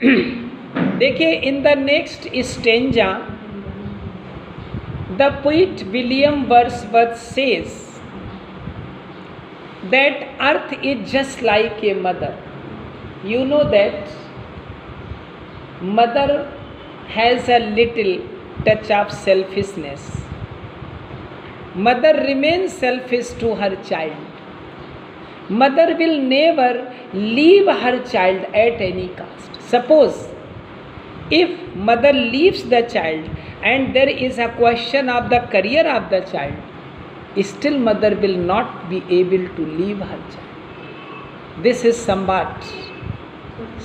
देखिए, in the next stanza the poet William Wordsworth says that earth is just like a mother. You know that mother has a little touch of selfishness. Mother remains selfish to her child. Mother will never leave her child at any cost. Suppose if mother leaves the child and there is a question of the career of the child, still mother will not be able to leave her child. This is somewhat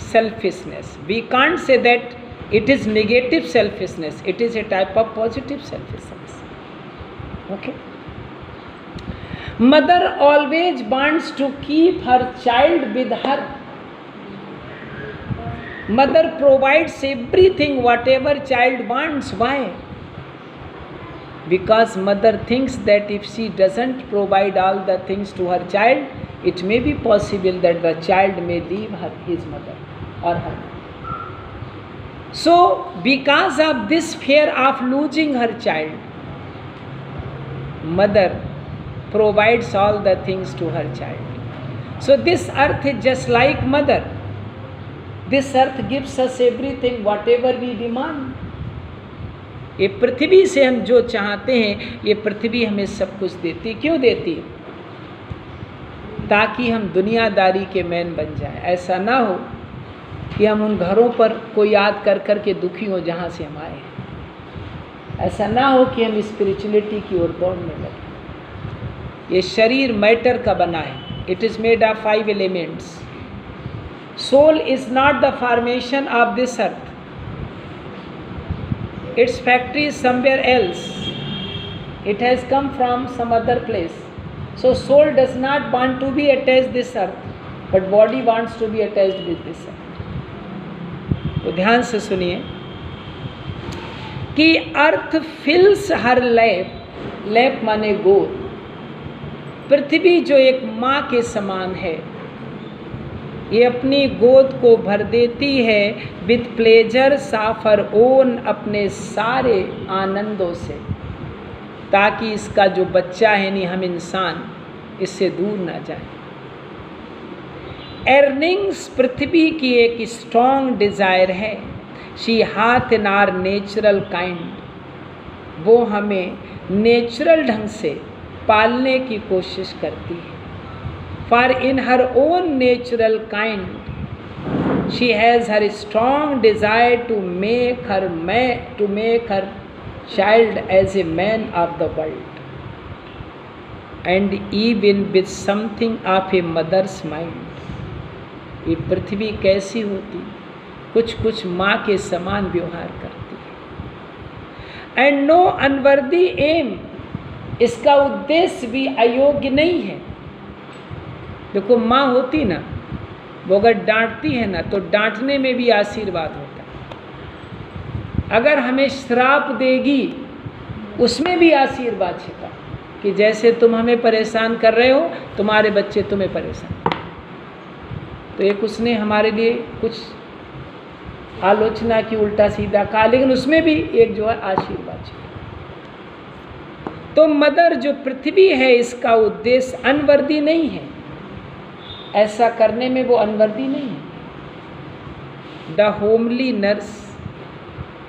selfishness. We can't say that it is negative selfishness. It is a type of positive selfishness. Okay? Mother always wants to keep her child with her. Mother provides everything whatever child wants. Why? Because mother thinks that if she doesn't provide all the things to her child, it may be possible that the child may leave his mother or her mother. So, because of this fear of losing her child, mother provides all the things to her child. So, this earth is just like mother. This earth gives us everything, whatever we demand. ये पृथ्वी से हम जो चाहते हैं, ये पृथ्वी हमें सब कुछ देती। क्यों देती? ताकि हम दुनियादारी के मैन बन जाएं। ऐसा ना हो कि हम उन घरों पर को याद कर कर के दुखी हो जहाँ से हम आए हैं। ऐसा ना हो कि हम स्पिरिचुअलिटी की ओर दौड़ने लगे। ये शरीर मैटर का बना है। It is made of 5 elements. Soul is not the formation of this earth. Its factory is somewhere else. It has come from some other place. So soul does not want to be attached this earth, but body wants to be attached with this earth. तो ध्यान से सुनिए कि अर्थ फिल्स हर lap, lap माने गोद। पृथ्वी जो एक माँ के समान है, ये अपनी गोद को भर देती है विथ प्लेजर साफर ओन, अपने सारे आनंदों से, ताकि इसका जो बच्चा है नहीं, हम इंसान, इससे दूर ना जाए। अर्निंग्स पृथ्वी की एक स्ट्रॉन्ग डिज़ायर है। शी हाथ इन आर नेचुरल काइंड, वो हमें नेचुरल ढंग से पालने की कोशिश करती है। For in her own natural kind, she has her strong desire to make her child as a man of the world, and even with something of a mother's mind. ये पृथ्वी कैसी होती? कुछ कुछ माँ के समान व्यवहार करती है। And no unworthy aim, इसका उद्देश्य भी अयोग्य नहीं है। देखो, माँ होती ना, वो अगर डांटती है ना, तो डांटने में भी आशीर्वाद होता है। अगर हमें श्राप देगी, उसमें भी आशीर्वाद छिपा, कि जैसे तुम हमें परेशान कर रहे हो, तुम्हारे बच्चे तुम्हें परेशान। तो एक उसने हमारे लिए कुछ आलोचना की, उल्टा सीधा कहा, लेकिन उसमें भी एक जो है आशीर्वाद छिपा। तो मदर जो पृथ्वी है, इसका उद्देश्य अनवर्दी नहीं है। ऐसा करने में वो अनवर्दी नहीं है। द होमली नर्स,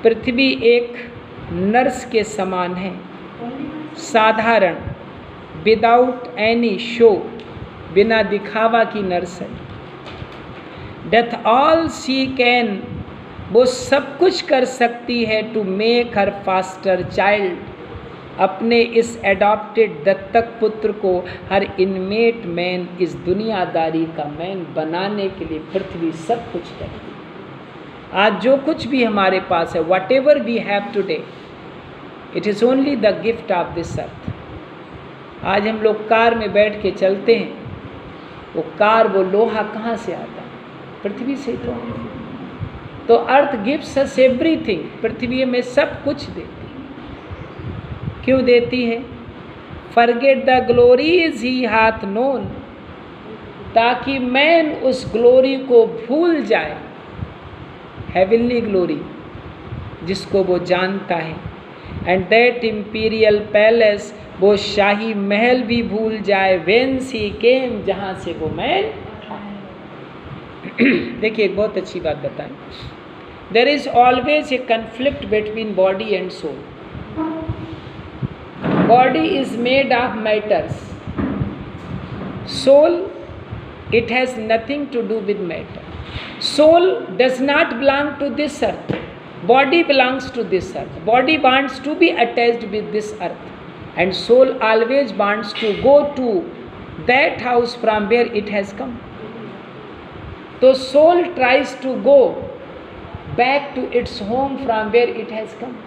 पृथ्वी एक नर्स के समान है, साधारण, विदाउट एनी शो, बिना दिखावा की नर्स है। डेथ ऑल शी कैन, वो सब कुछ कर सकती है to make her faster child, अपने इस एडॉप्टेड दत्तक पुत्र को हर इनमेट मैन, इस दुनियादारी का मैन बनाने के लिए पृथ्वी सब कुछ करती है। आज जो कुछ भी हमारे पास है, whatever we have today, it is only the gift of this earth. आज हम लोग कार में बैठ के चलते हैं, वो कार, वो लोहा कहाँ से आता है? पृथ्वी से तो। तो अर्थ गिव्स अस एवरीथिंग, पृथ्वी में सब कुछ देती है। क्यों देती है? फॉरगेट द ग्लोरीज ही हाथ नोन, ताकि मैन उस ग्लोरी को भूल जाए हेवनली ग्लोरी जिसको वो जानता है। एंड दैट इम्पीरियल पैलेस, वो शाही महल भी भूल जाए, वेंस ही केम, जहाँ से वो महल। देखिए एक बहुत अच्छी बात बताएं, there is always a conflict between body and soul. Body is made of matters, soul, it has nothing to do with matter. Soul does not belong to this earth, body belongs to this earth. Body wants to be attached with this earth, and soul always wants to go to that house from where it has come. So soul tries to go back to its home from where it has come,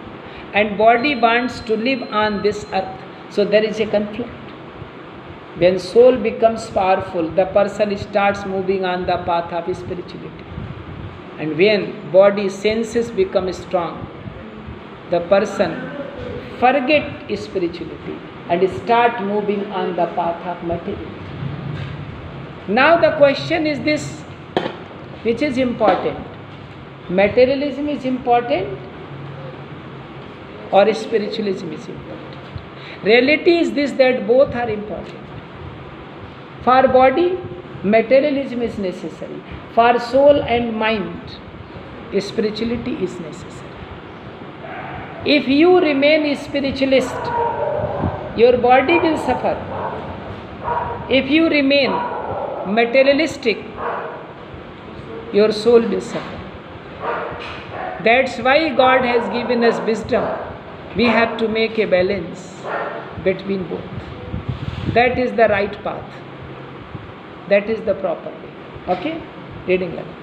and body wants to live on this earth. So there is a conflict. When soul becomes powerful, the person starts moving on the path of spirituality. And when body senses become strong, the person forget spirituality and start moving on the path of materiality. Now the question is this, which is important? Materialism is important or spiritualism is important? Reality is this, that both are important. For body, materialism is necessary. For soul and mind, spirituality is necessary. If you remain spiritualist, your body will suffer. If you remain materialistic, your soul will suffer. That's why God has given us wisdom. We have to make a balance between both. That is the right path. That is the proper way. Okay? Reading level.